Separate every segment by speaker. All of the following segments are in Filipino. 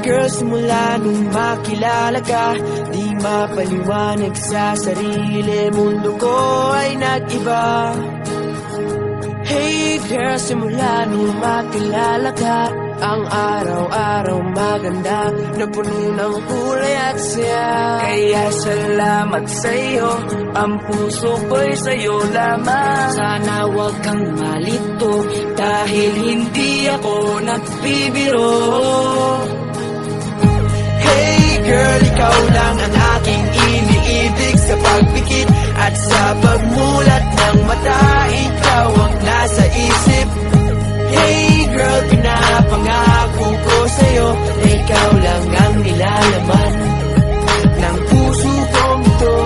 Speaker 1: girl, simula nung makilala ka, di mapaliwanag sa sarili, mundo ko ay nag-iba. Hey girl, simula nung makilala ka, ang araw-araw maganda, na puno ng kulay at saya.
Speaker 2: Kaya salamat sa'yo, ang puso ko'y sa'yo lamang.
Speaker 1: Sana wag kang malito,
Speaker 2: Dahil hindi ako nagbibiro.
Speaker 1: hey girl, ikaw lang ang aking iniibig. Sa pagpikit at sa pagmulat ng mata, ikaw ang nasa isip. Hey girl, pinapangako ko sa'yo na ikaw lang ang nilalaman ng puso kong ito.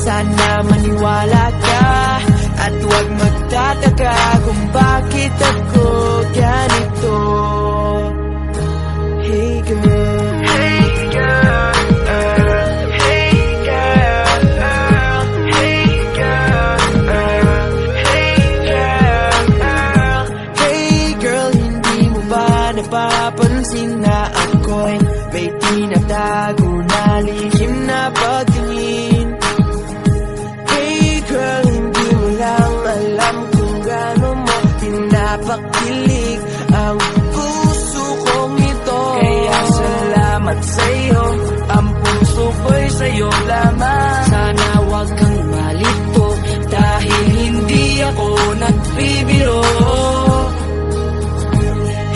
Speaker 1: Sana maniwala ka at huwag magtataka kung bakit ako ganito. Hey girl, hey girl, hey girl, hey girl, hey girl. Hey girl, hindi mo ba napapansin na ako'y may tinatago na lihim na pagtingin? Hey girl, hindi mo lang alam kung gaano mo pinapakilig ang puso kong ito.
Speaker 2: Kaya salamat sa'yo, ang puso ko'y sa'yo lamang.
Speaker 1: Sana wag kang malito,
Speaker 2: Dahil hindi ako nagbibiro.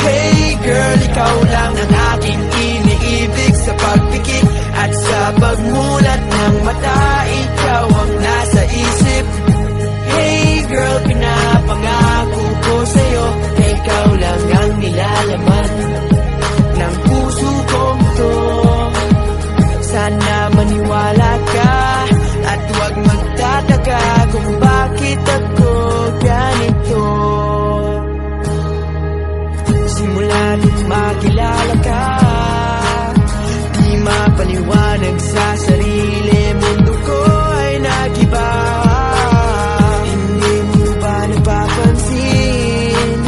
Speaker 1: hey girl, ikaw lang ang aking iniibig. Sa pagpikit at sa pagmulat ng mata, ikaw ang nasa isip. Hey girl, pinapangako ko sa'yo na ikaw lang ang nilalaman ng puso kong to. Sana maniwala ka at huwag magtataka kung bakit ako ganito. Simula nung makilala ka, di mapaliwanag sa sarili, mundo ko ay nag-iba. Hindi mo ba napapansin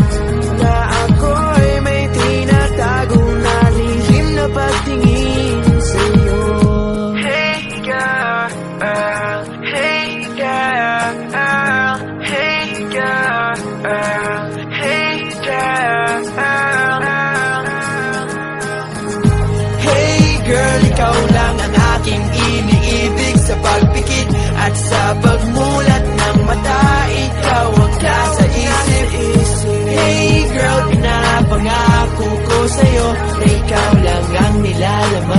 Speaker 1: na ako'y may tinatago na lihim na pagtingin sa'yo? Hey girl, hey girl, hey girl, hey girl. Hey girl, ikaw lang ang aking iniibig. Sa pagpikit at sa pagmulat ng mata, ikaw ang nasa isip. Hey girl, pinapangako ko sa'yo na ikaw lang ang nilalaman